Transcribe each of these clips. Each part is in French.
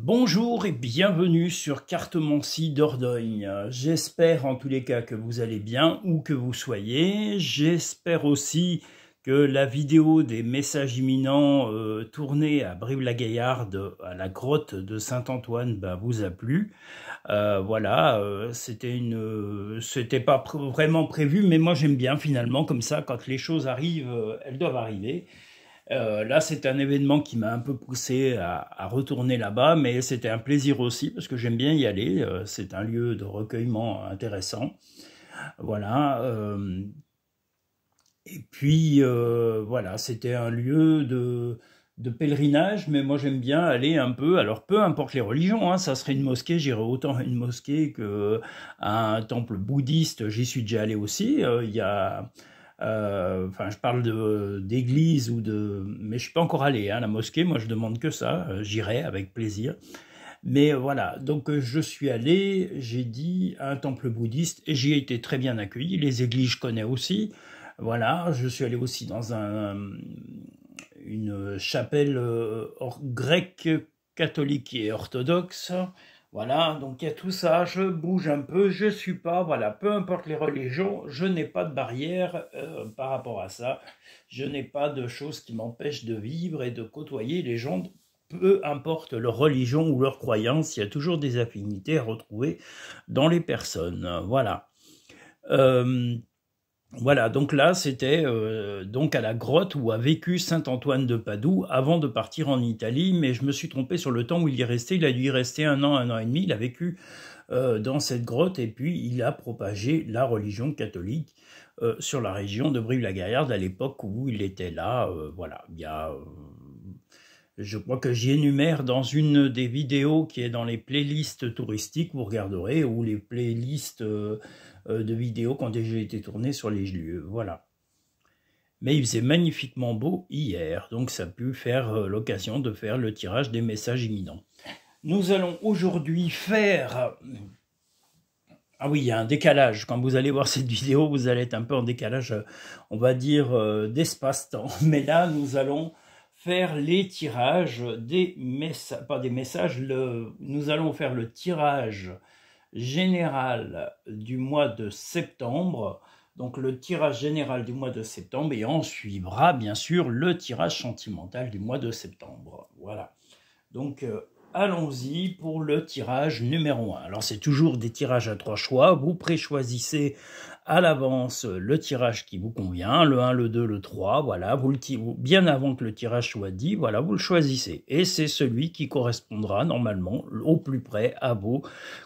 Bonjour et bienvenue sur Cartomancie Dordogne. J'espère en tous les cas que vous allez bien où que vous soyez. J'espère aussi que la vidéo des messages imminents tournée à Brive-la-Gaillarde, à la grotte de Saint-Antoine, vous a plu. Voilà, c'était pas vraiment prévu, mais moi j'aime bien finalement comme ça, quand les choses arrivent, elles doivent arriver. Là, c'est un événement qui m'a un peu poussé à retourner là-bas, mais c'était un plaisir aussi parce que j'aime bien y aller. C'est un lieu de recueillement intéressant. Voilà. Et puis, voilà, c'était un lieu de pèlerinage, mais moi j'aime bien aller un peu, alors peu importe les religions, hein, ça serait une mosquée, j'irais autant à une mosquée qu'à un temple bouddhiste, j'y suis déjà allé aussi. Il y a... Enfin, je parle d'église ou de... Mais je suis pas encore allé, hein, la mosquée, moi je demande que ça, j'irai avec plaisir. Mais voilà, donc je suis allé, j'ai dit, à un temple bouddhiste, et j'y ai été très bien accueilli. Les églises, je connais aussi. Voilà, je suis allé aussi dans une chapelle grecque, catholique et orthodoxe. Voilà, donc il y a tout ça, je bouge un peu, je suis pas, voilà, peu importe les religions, je n'ai pas de barrière par rapport à ça, je n'ai pas de choses qui m'empêchent de vivre et de côtoyer les gens, peu importe leur religion ou leur croyance, il y a toujours des affinités à retrouver dans les personnes, voilà. Voilà, donc là, c'était donc à la grotte où a vécu saint Antoine de Padoue avant de partir en Italie, mais je me suis trompé sur le temps où il y est resté. Il a dû y rester un an et demi. Il a vécu dans cette grotte et puis il a propagé la religion catholique sur la région de Brive-la-Gaillarde à l'époque où il était là. Voilà, il y a... je crois que j'y énumère dans une des vidéos qui est dans les playlists touristiques, vous regarderez, ou les playlists de vidéos qui ont déjà été tournées sur les lieux, voilà. Mais il faisait magnifiquement beau hier, donc ça a pu faire l'occasion de faire le tirage des messages imminents. Nous allons aujourd'hui faire... Ah oui, il y a un décalage. Quand vous allez voir cette vidéo, vous allez être un peu en décalage, on va dire, d'espace-temps. Mais là, nous allons faire les tirages des messages, pas des messages, nous allons faire le tirage général du mois de septembre, donc le tirage général du mois de septembre, et en suivra bien sûr le tirage sentimental du mois de septembre. Voilà. Donc allons-y pour le tirage numéro 1. Alors c'est toujours des tirages à 3 choix, vous préchoisissez à l'avance le tirage qui vous convient, le 1, le 2, le 3, voilà, bien avant que le tirage soit dit, voilà, vous le choisissez. Et c'est celui qui correspondra normalement au plus près à vos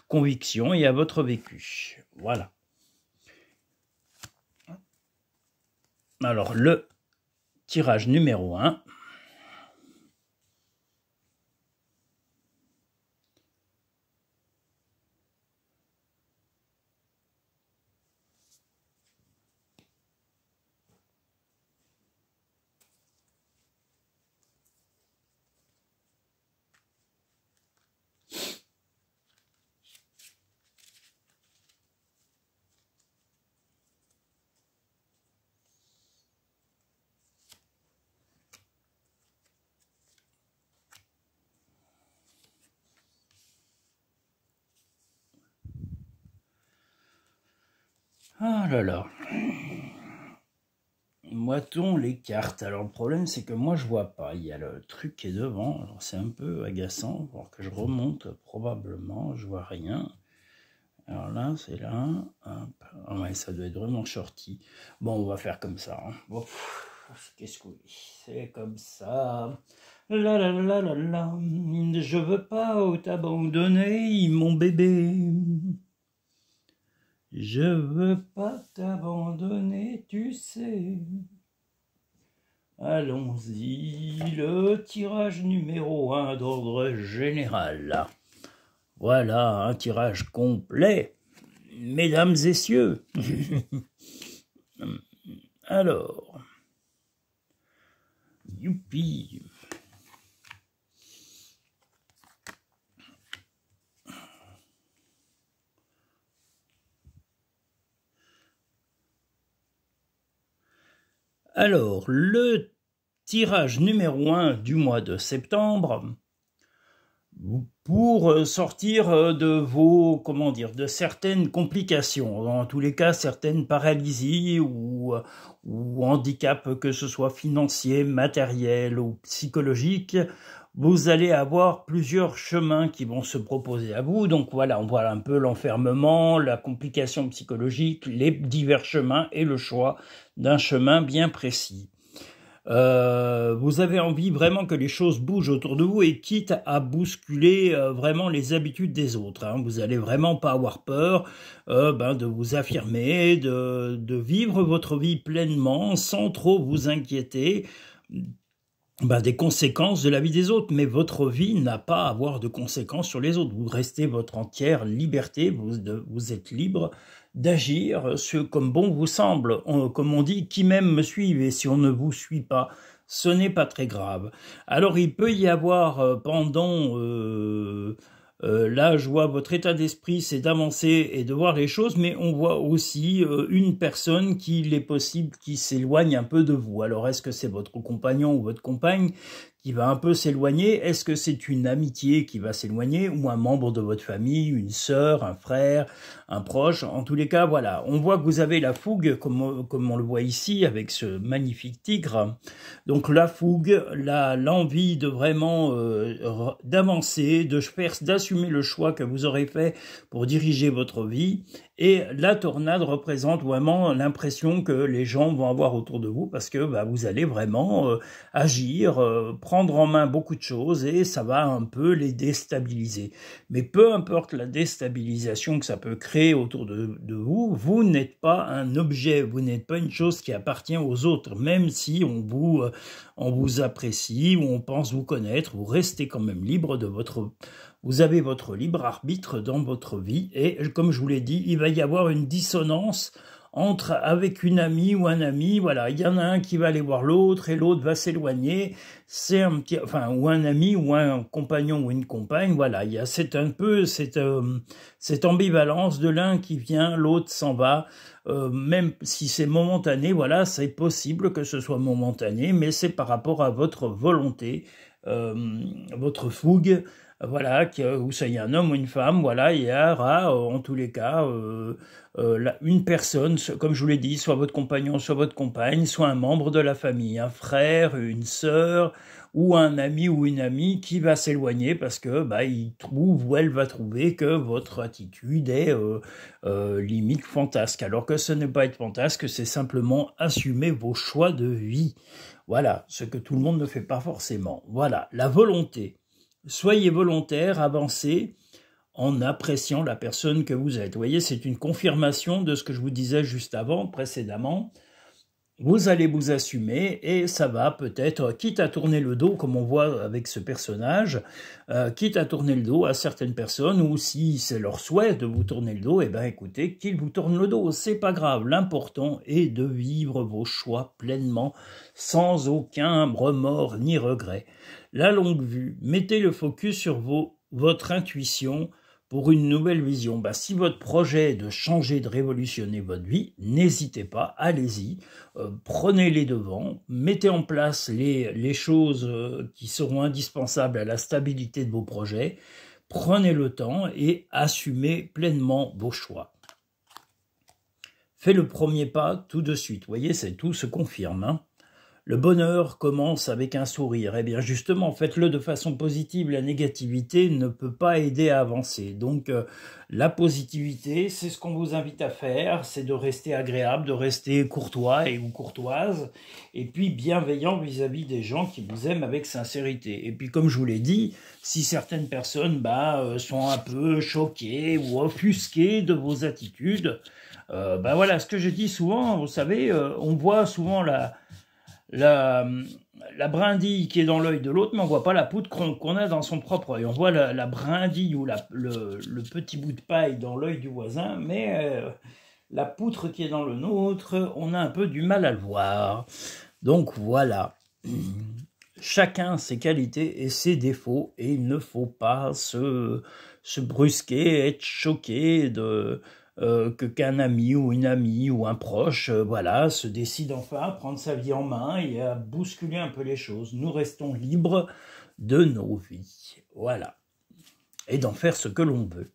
convictions et à votre vécu. Voilà. Alors le tirage numéro 1. Ah là là. Moitons les cartes. Alors le problème c'est que moi je vois pas. Il y a le truc qui est devant. Alors c'est un peu agaçant. Alors que je remonte probablement. Je vois rien. Alors là c'est là. Hop. Ah ouais, ça doit être vraiment shorty. Bon, on va faire comme ça. Hein. Bon, qu'est-ce que c'est comme ça. La la la la la. Je veux pas t'abandonner, mon bébé. Je veux pas t'abandonner, tu sais. Allons-y, le tirage numéro 1 d'ordre général. Voilà, un tirage complet, mesdames et messieurs. Alors, youpi. Alors, le tirage numéro 1 du mois de septembre, pour sortir de vos, comment dire, de certaines complications, en tous les cas certaines paralysies ou handicaps, que ce soit financier, matériel ou psychologique. Vous allez avoir plusieurs chemins qui vont se proposer à vous. Donc voilà, on voit un peu l'enfermement, la complication psychologique, les divers chemins et le choix d'un chemin bien précis. Vous avez envie vraiment que les choses bougent autour de vous et quitte à bousculer vraiment les habitudes des autres. Hein. Vous allez vraiment pas avoir peur de vous affirmer, de vivre votre vie pleinement sans trop vous inquiéter des conséquences de la vie des autres, mais votre vie n'a pas à avoir de conséquences sur les autres. Vous restez votre entière liberté, vous êtes libre d'agir comme bon vous semble. Comme on dit, qui m'aime me suive, et si on ne vous suit pas, ce n'est pas très grave. Alors il peut y avoir pendant... là, je vois votre état d'esprit, c'est d'avancer et de voir les choses, mais on voit aussi une personne qu'il est possible qui s'éloigne un peu de vous. Alors, est-ce que c'est votre compagnon ou votre compagne qui va un peu s'éloigner? Est-ce que c'est une amitié qui va s'éloigner ou un membre de votre famille, une sœur, un frère, un proche? En tous les cas, voilà, on voit que vous avez la fougue, comme on le voit ici avec ce magnifique tigre. Donc la fougue, l'envie de vraiment d'avancer, d'assumer le choix que vous aurez fait pour diriger votre vie. Et la tornade représente vraiment l'impression que les gens vont avoir autour de vous parce que vous allez vraiment agir, prendre en main beaucoup de choses et ça va un peu les déstabiliser. Mais peu importe la déstabilisation que ça peut créer autour de vous, vous n'êtes pas un objet, vous n'êtes pas une chose qui appartient aux autres, même si on vous apprécie ou on pense vous connaître, vous restez quand même libre de vous avez votre libre arbitre dans votre vie et comme je vous l'ai dit, il va y avoir une dissonance avec une amie ou un ami, voilà, il y en a un qui va aller voir l'autre et l'autre va s'éloigner, c'est ou un ami ou un compagnon ou une compagne, voilà, c'est un peu cette ambivalence de l'un qui vient, l'autre s'en va, même si c'est momentané, voilà, c'est possible que ce soit momentané, mais c'est par rapport à votre volonté, votre fougue, voilà, que vous soyez un homme ou une femme, voilà, il y aura en tous les cas une personne, comme je vous l'ai dit, soit votre compagnon, soit votre compagne, soit un membre de la famille, un frère, une sœur, ou un ami ou une amie qui va s'éloigner parce que il trouve ou elle va trouver que votre attitude est limite fantasque, alors que ce n'est pas être fantasque, c'est simplement assumer vos choix de vie. Voilà, ce que tout le monde ne fait pas forcément. Voilà, la volonté. Soyez volontaire, avancez en appréciant la personne que vous êtes. Vous voyez, c'est une confirmation de ce que je vous disais juste avant, précédemment. Vous allez vous assumer et ça va peut-être, quitte à tourner le dos, comme on voit avec ce personnage, quitte à tourner le dos à certaines personnes, ou si c'est leur souhait de vous tourner le dos, écoutez, qu'ils vous tournent le dos, c'est pas grave. L'important est de vivre vos choix pleinement, sans aucun remords ni regret. La longue vue, mettez le focus sur votre intuition pour une nouvelle vision. Si votre projet est de changer, de révolutionner votre vie, n'hésitez pas, allez-y, prenez les devants, mettez en place les choses qui seront indispensables à la stabilité de vos projets, prenez le temps et assumez pleinement vos choix. Faites le premier pas tout de suite. Vous voyez, tout se confirme, hein. Le bonheur commence avec un sourire. Eh bien justement, faites-le de façon positive. La négativité ne peut pas aider à avancer. Donc la positivité, c'est ce qu'on vous invite à faire, c'est de rester agréable, de rester courtois ou courtoise, et puis bienveillant vis-à-vis des gens qui vous aiment avec sincérité. Et puis comme je vous l'ai dit, si certaines personnes sont un peu choquées ou offusquées de vos attitudes, voilà, ce que je dis souvent, vous savez, on voit souvent la brindille qui est dans l'œil de l'autre, mais on voit pas la poutre qu'on a dans son propre œil. On voit la brindille ou le petit bout de paille dans l'œil du voisin, mais la poutre qui est dans le nôtre, on a un peu du mal à le voir. Donc voilà, chacun ses qualités et ses défauts, et il ne faut pas se brusquer, être choqué qu'un ami ou une amie ou un proche se décide enfin à prendre sa vie en main et à bousculer un peu les choses. Nous restons libres de nos vies. Voilà. et d'en faire ce que l'on veut.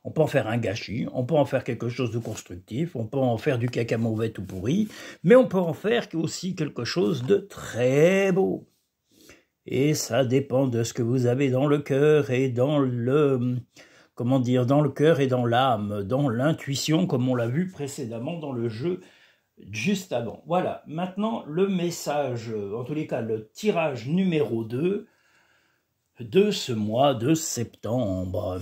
On peut en faire un gâchis, on peut en faire quelque chose de constructif, on peut en faire du caca mauvais tout pourri, mais on peut en faire aussi quelque chose de très beau. Et ça dépend de ce que vous avez dans le cœur et dans le... Comment dire, dans le cœur et dans l'âme, dans l'intuition, comme on l'a vu précédemment dans le jeu juste avant. Voilà, maintenant le message, en tous les cas le tirage numéro 2 de ce mois de septembre.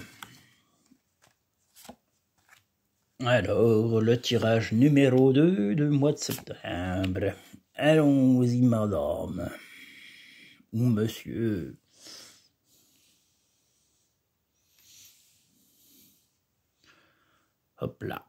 Alors, le tirage numéro 2 du mois de septembre. Allons-y, madame. Ou monsieur. Hop là.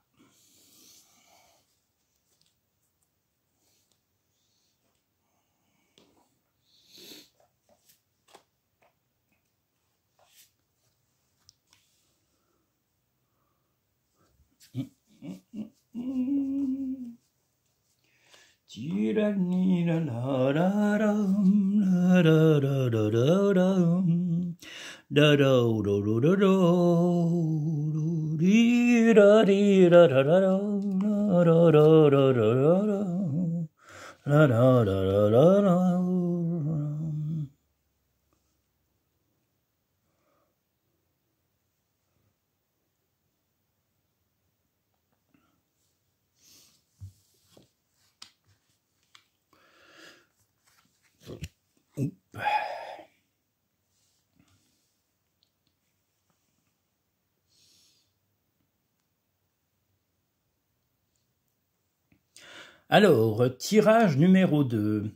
Alors, tirage numéro 2.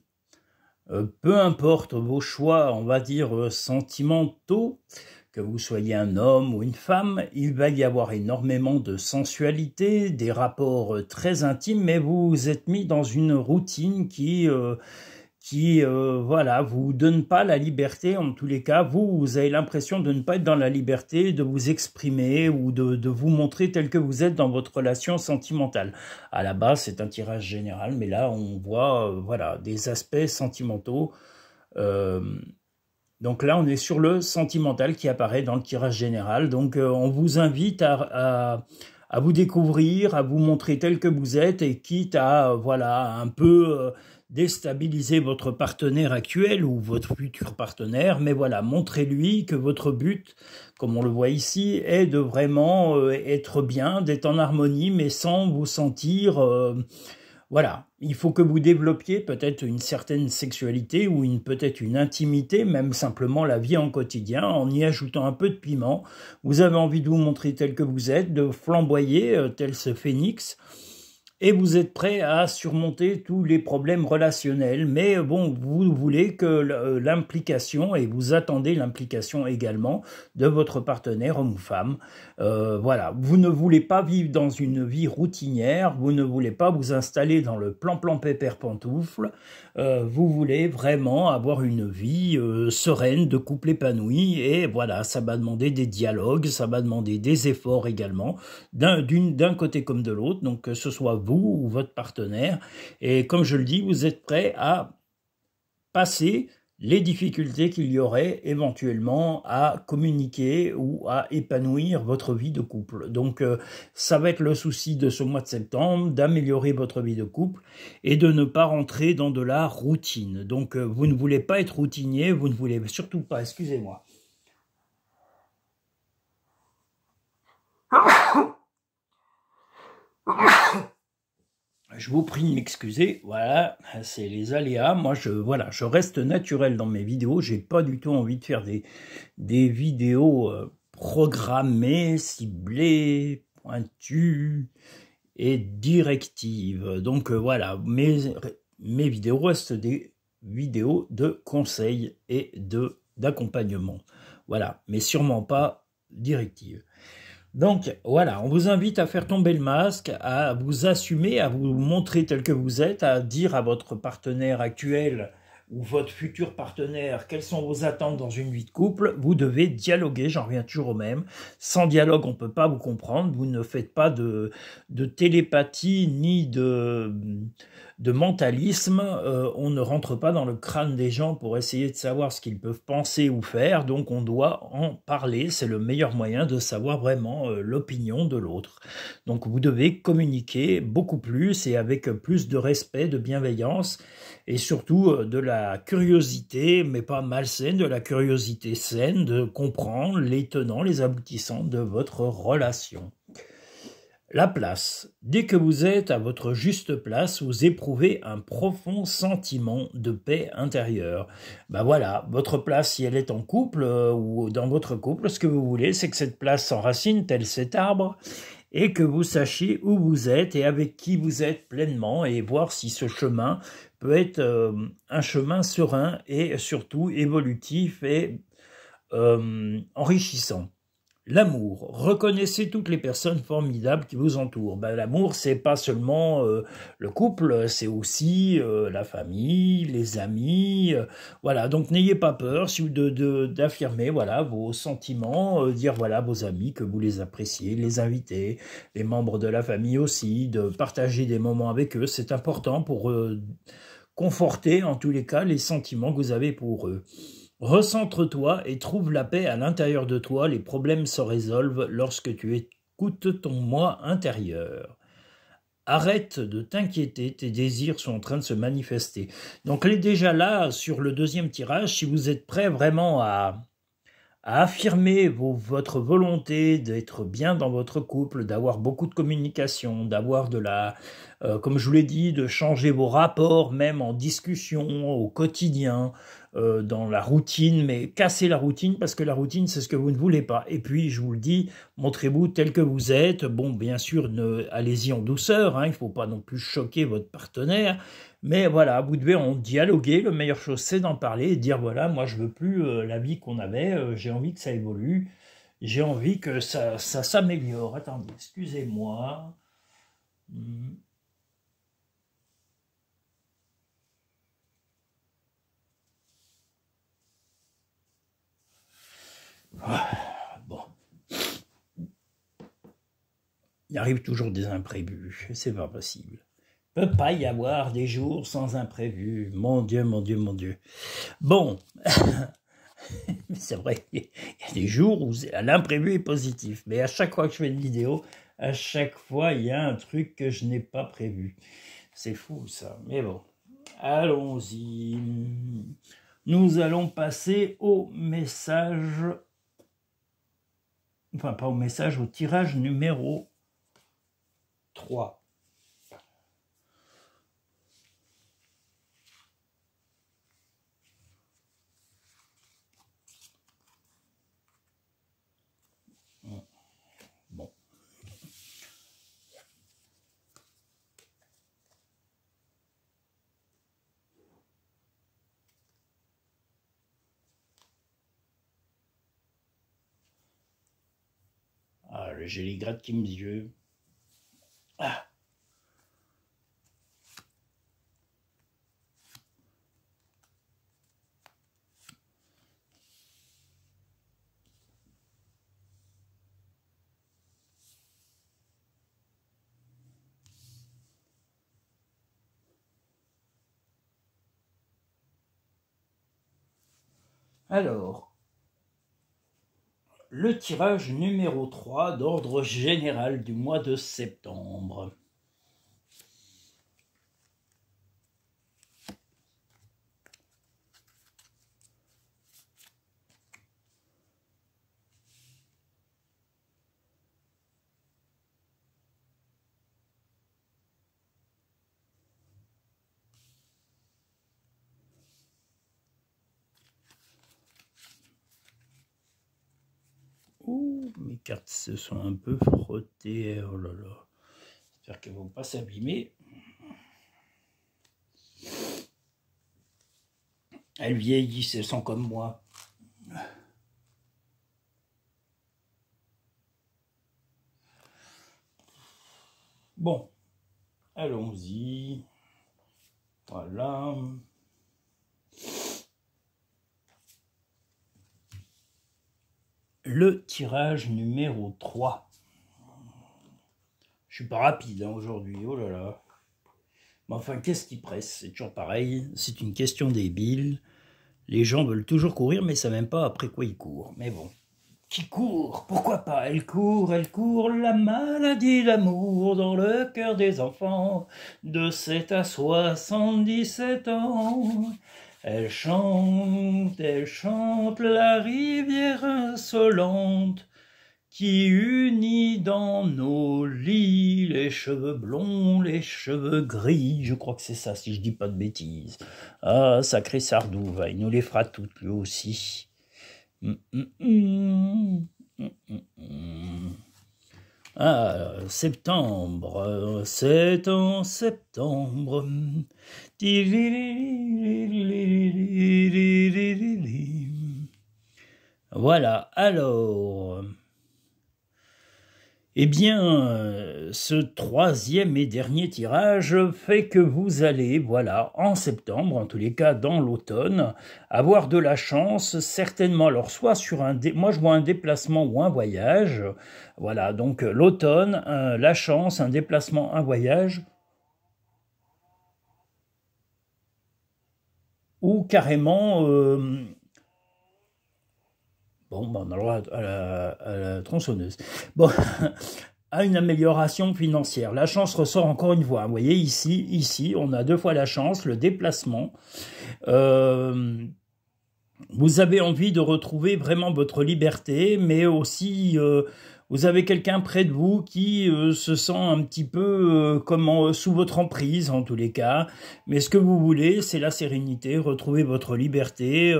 Peu importe vos choix, on va dire sentimentaux, que vous soyez un homme ou une femme, il va y avoir énormément de sensualité, des rapports très intimes, mais vous vous êtes mis dans une routine qui voilà, vous donne pas la liberté, en tous les cas, vous avez l'impression de ne pas être dans la liberté de vous exprimer ou de vous montrer tel que vous êtes dans votre relation sentimentale. À la base, c'est un tirage général, mais là, on voit voilà, des aspects sentimentaux. Donc là, on est sur le sentimental qui apparaît dans le tirage général. Donc, on vous invite à vous découvrir, à vous montrer tel que vous êtes, et quitte à voilà, un peu déstabiliser votre partenaire actuel ou votre futur partenaire, mais voilà, montrez-lui que votre but, comme on le voit ici, est de vraiment être bien, d'être en harmonie, mais sans vous sentir... voilà, il faut que vous développiez peut-être une certaine sexualité ou peut-être une intimité, même simplement la vie en quotidien, en y ajoutant un peu de piment. Vous avez envie de vous montrer tel que vous êtes, de flamboyer tel ce phénix, et vous êtes prêt à surmonter tous les problèmes relationnels. Mais bon, vous voulez que l'implication, et vous attendez l'implication également de votre partenaire, homme ou femme. Voilà, vous ne voulez pas vivre dans une vie routinière, vous ne voulez pas vous installer dans le plan-plan pépère pantoufle, vous voulez vraiment avoir une vie sereine, de couple épanoui, et voilà, ça va demander des dialogues, ça va demander des efforts également, d'un côté comme de l'autre, donc que ce soit vous ou votre partenaire, et comme je le dis, vous êtes prêt à passer les difficultés qu'il y aurait éventuellement à communiquer ou à épanouir votre vie de couple. Donc ça va être le souci de ce mois de septembre, d'améliorer votre vie de couple et de ne pas rentrer dans de la routine. Donc vous ne voulez pas être routinier, vous ne voulez surtout pas, excusez-moi. Je vous prie de m'excuser, voilà, c'est les aléas. Moi, je reste naturel dans mes vidéos. J'ai pas du tout envie de faire des vidéos programmées, ciblées, pointues et directives. Donc voilà, mes vidéos restent des vidéos de conseils et d'accompagnement. Voilà, mais sûrement pas directives. Donc voilà, on vous invite à faire tomber le masque, à vous assumer, à vous montrer tel que vous êtes, à dire à votre partenaire actuel ou votre futur partenaire quelles sont vos attentes dans une vie de couple. Vous devez dialoguer, j'en reviens toujours au même. Sans dialogue, on ne peut pas vous comprendre. Vous ne faites pas de télépathie ni de mentalisme. On ne rentre pas dans le crâne des gens pour essayer de savoir ce qu'ils peuvent penser ou faire, donc on doit en parler. C'est le meilleur moyen de savoir vraiment l'opinion de l'autre. Donc vous devez communiquer beaucoup plus et avec plus de respect, de bienveillance et surtout de la curiosité, mais pas malsaine, de la curiosité saine, de comprendre les tenants, les aboutissants de votre relation. La place. Dès que vous êtes à votre juste place, vous éprouvez un profond sentiment de paix intérieure. Ben voilà, votre place, si elle est en couple ou dans votre couple, ce que vous voulez, c'est que cette place s'enracine tel cet arbre et que vous sachiez où vous êtes et avec qui vous êtes pleinement et voir si ce chemin peut être un chemin serein et surtout évolutif et enrichissant. L'amour. Reconnaissez toutes les personnes formidables qui vous entourent. Ben, l'amour, c'est pas seulement le couple, c'est aussi la famille, les amis. Voilà, donc n'ayez pas peur d'affirmer voilà vos sentiments, dire voilà vos amis que vous les appréciez, les inviter, les membres de la famille aussi, de partager des moments avec eux. C'est important pour conforter en tous les cas les sentiments que vous avez pour eux. Recentre-toi et trouve la paix à l'intérieur de toi. Les problèmes se résolvent lorsque tu écoutes ton moi intérieur. Arrête de t'inquiéter, tes désirs sont en train de se manifester. Donc elle est déjà là sur le deuxième tirage. Si vous êtes prêt vraiment à affirmer votre volonté d'être bien dans votre couple, d'avoir beaucoup de communication, d'avoir de la, comme je vous l'ai dit, de changer vos rapports, même en discussion, au quotidien, dans la routine, mais casser la routine, parce que la routine, c'est ce que vous ne voulez pas. Et puis, je vous le dis, montrez-vous tel que vous êtes. Bon, bien sûr, allez-y en douceur, hein, il ne faut pas non plus choquer votre partenaire, mais voilà, vous devez en dialoguer. La meilleure chose, c'est d'en parler et de dire, voilà, moi, je veux plus la vie qu'on avait, j'ai envie que ça évolue, j'ai envie que ça s'améliore. Attendez, excusez-moi. Bon. Il arrive toujours des imprévus, c'est pas possible. Il ne peut pas y avoir des jours sans imprévus. Mon Dieu, mon Dieu, mon Dieu. Bon, c'est vrai, il y a des jours où l'imprévu est positif, mais à chaque fois que je fais une vidéo, à chaque fois, il y a un truc que je n'ai pas prévu. C'est fou ça, mais bon. Allons-y. Nous allons passer au message, enfin pas au message, au tirage numéro 3. Bon. Ah, j'ai les grattes qui me yeux. Ah. Alors, le tirage numéro 3 d'ordre général du mois de septembre. Ouh, mes cartes se sont un peu frottées. Oh là là. J'espère qu'elles ne vont pas s'abîmer. Elles vieillissent, elles sont comme moi. Bon, allons-y. Voilà. Le tirage numéro 3. Je suis pas rapide hein, aujourd'hui, oh là là. Mais enfin, qu'est-ce qui presse? C'est toujours pareil, c'est une question débile. Les gens veulent toujours courir, mais ne savent même pas après quoi ils courent. Mais bon. Qui court? Pourquoi pas? Elle court, la maladie d'amour dans le cœur des enfants de 7 à 77 ans. Elle chante, la rivière insolente qui unit dans nos lits les cheveux blonds, les cheveux gris. Je crois que c'est ça, si je dis pas de bêtises. Ah, sacré Sardou, il nous les fera toutes, lui aussi. Ah, septembre, c'est en septembre. Voilà, alors... Eh bien, ce troisième et dernier tirage fait que vous allez, voilà, en septembre, en tous les cas dans l'automne, avoir de la chance, certainement, alors soit sur moi je vois un déplacement ou un voyage, voilà, donc l'automne, la chance, un déplacement, un voyage, ou carrément... Bon, on a le droit à la tronçonneuse. Bon, à une amélioration financière. La chance ressort encore une fois. Vous voyez, ici, on a 2 fois la chance, le déplacement. Vous avez envie de retrouver vraiment votre liberté, mais aussi... vous avez quelqu'un près de vous qui se sent un petit peu sous votre emprise, en tous les cas. Mais ce que vous voulez, c'est la sérénité, retrouver votre liberté...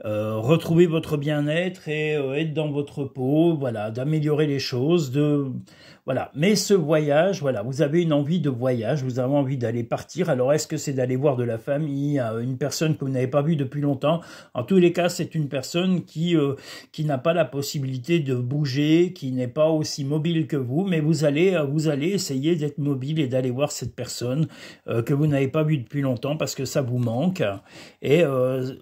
retrouver votre bien-être et être dans votre peau, voilà, d'améliorer les choses, voilà. Mais ce voyage, voilà, vous avez une envie de voyage, vous avez envie d'aller partir. Alors, est-ce que c'est d'aller voir de la famille, une personne que vous n'avez pas vue depuis longtemps? En tous les cas, c'est une personne qui n'a pas la possibilité de bouger, qui n'est pas aussi mobile que vous, mais vous allez essayer d'être mobile et d'aller voir cette personne que vous n'avez pas vue depuis longtemps parce que ça vous manque et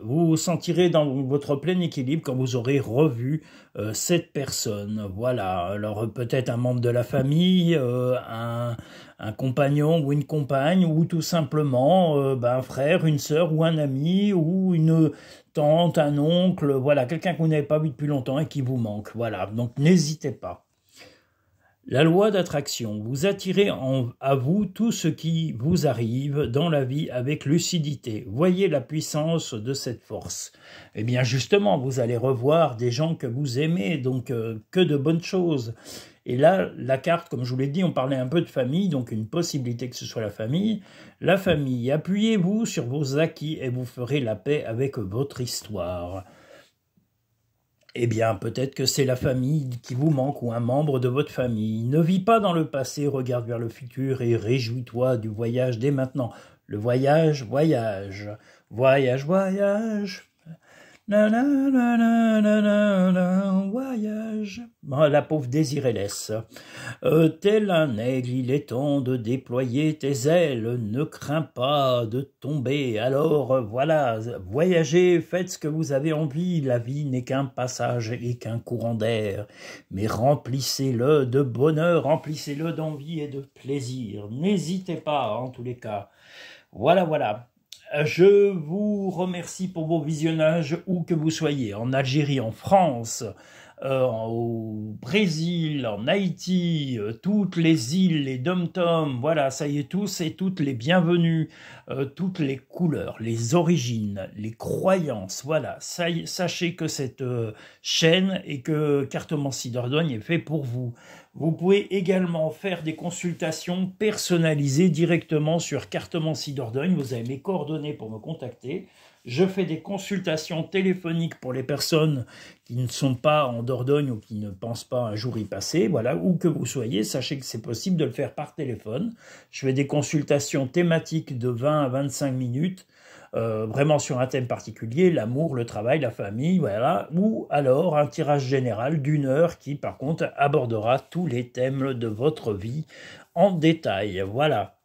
vous vous sentirez dans votre plein équilibre quand vous aurez revu cette personne. Voilà, alors peut-être un membre de la famille, un compagnon ou une compagne, ou tout simplement un frère, une sœur ou un ami, ou une tante, un oncle, voilà, quelqu'un que vous n'avez pas vu depuis longtemps et qui vous manque. Voilà, donc n'hésitez pas. La loi d'attraction, vous attirez à vous tout ce qui vous arrive dans la vie avec lucidité. Voyez la puissance de cette force. Eh bien justement, vous allez revoir des gens que vous aimez, donc que de bonnes choses. Et là, la carte, comme je vous l'ai dit, on parlait un peu de famille, donc une possibilité que ce soit la famille. La famille, appuyez-vous sur vos acquis et vous ferez la paix avec votre histoire. Eh bien, peut-être que c'est la famille qui vous manque ou un membre de votre famille. Ne vis pas dans le passé, regarde vers le futur et réjouis-toi du voyage dès maintenant. Le voyage, voyage, voyage, voyage. Na, na, na, na, na, na, na, voyage. Oh, la pauvre Désirée laisse. Tel un aigle, il est temps de déployer tes ailes. Ne crains pas de tomber. Alors, voilà, voyagez, faites ce que vous avez envie. La vie n'est qu'un passage et qu'un courant d'air. Mais remplissez-le de bonheur, remplissez-le d'envie et de plaisir. N'hésitez pas, en tous les cas. Voilà, voilà. Je vous remercie pour vos visionnages, où que vous soyez, en Algérie, en France, au Brésil, en Haïti, toutes les îles, les dom-toms, voilà, ça y est, tous et toutes les bienvenus, toutes les couleurs, les origines, les croyances, voilà, sachez que cette chaîne et que Cartomancie Dordogne est fait pour vous. Vous pouvez également faire des consultations personnalisées directement sur Cartomancie Dordogne. Vous avez mes coordonnées pour me contacter. Je fais des consultations téléphoniques pour les personnes qui ne sont pas en Dordogne ou qui ne pensent pas un jour y passer. Voilà, où que vous soyez, sachez que c'est possible de le faire par téléphone. Je fais des consultations thématiques de 20 à 25 minutes. Vraiment sur un thème particulier, l'amour, le travail, la famille, voilà, ou alors un tirage général d'1 heure qui, par contre, abordera tous les thèmes de votre vie en détail. Voilà.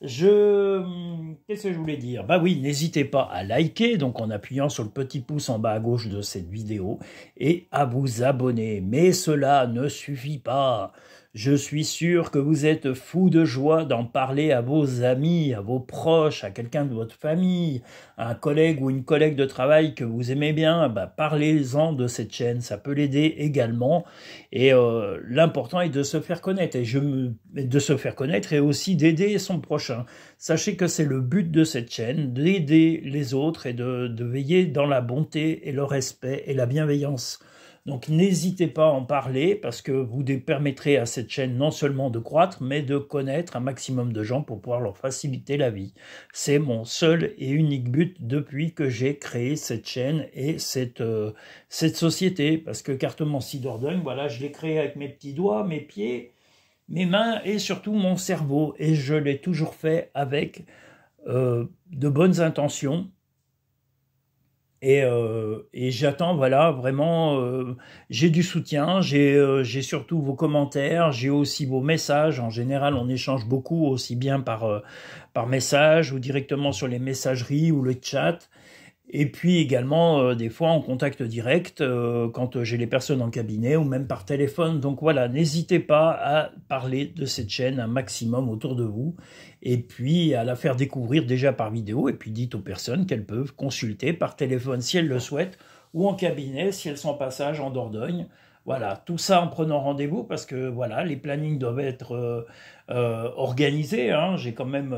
Qu'est-ce que je voulais dire? Bah oui, n'hésitez pas à liker, donc en appuyant sur le petit pouce en bas à gauche de cette vidéo, et à vous abonner. Mais cela ne suffit pas. Je suis sûr que vous êtes fou de joie d'en parler à vos amis, à vos proches, à quelqu'un de votre famille, à un collègue ou une collègue de travail que vous aimez bien. Parlez-en de cette chaîne, ça peut l'aider également. Et l'important est de se faire connaître, de se faire connaître et aussi d'aider son prochain. Sachez que c'est le but de cette chaîne, d'aider les autres et de veiller dans la bonté et le respect et la bienveillance. Donc n'hésitez pas à en parler parce que vous permettrez à cette chaîne non seulement de croître, mais de connaître un maximum de gens pour pouvoir leur faciliter la vie. C'est mon seul et unique but depuis que j'ai créé cette chaîne et cette société. Parce que Cartomancie Dordogne, voilà, je l'ai créé avec mes petits doigts, mes pieds, mes mains et surtout mon cerveau. Et je l'ai toujours fait avec de bonnes intentions. Et j'attends, voilà, vraiment, j'ai du soutien, j'ai surtout vos commentaires, j'ai aussi vos messages. En général, on échange beaucoup, aussi bien par message ou directement sur les messageries ou le chat. Et puis également, des fois, en contact direct, quand j'ai les personnes en cabinet ou même par téléphone. Donc voilà, n'hésitez pas à parler de cette chaîne un maximum autour de vous et puis à la faire découvrir déjà par vidéo. Et puis dites aux personnes qu'elles peuvent consulter par téléphone si elles le souhaitent ou en cabinet si elles sont en passage en Dordogne. Voilà, tout ça en prenant rendez-vous parce que voilà, les plannings doivent être organisés. Hein. J'ai quand même,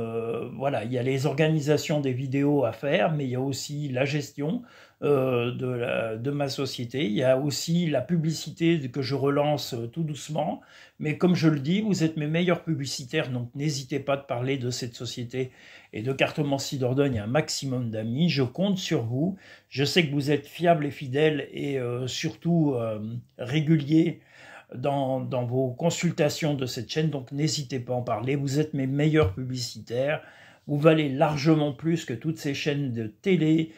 voilà, il y a les organisations des vidéos à faire, mais il y a aussi la gestion de ma société. Il y a aussi la publicité que je relance tout doucement. Mais comme je le dis, vous êtes mes meilleurs publicitaires, donc n'hésitez pas de parler de cette société et de Cartomancie Dordogne à un maximum d'amis. Je compte sur vous. Je sais que vous êtes fiables et fidèles et surtout réguliers dans vos consultations de cette chaîne, donc n'hésitez pas à en parler. Vous êtes mes meilleurs publicitaires. Vous valez largement plus que toutes ces chaînes de télé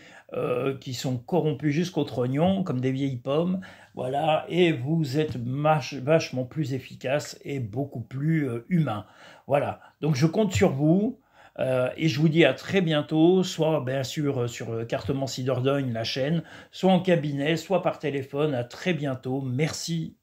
qui sont corrompues jusqu'au trognon, comme des vieilles pommes. Voilà, et vous êtes vachement plus efficace et beaucoup plus humain. Voilà, donc je compte sur vous. Et je vous dis à très bientôt, soit bien sûr sur Cartomancie Dordogne, la chaîne, soit en cabinet, soit par téléphone. À très bientôt. Merci.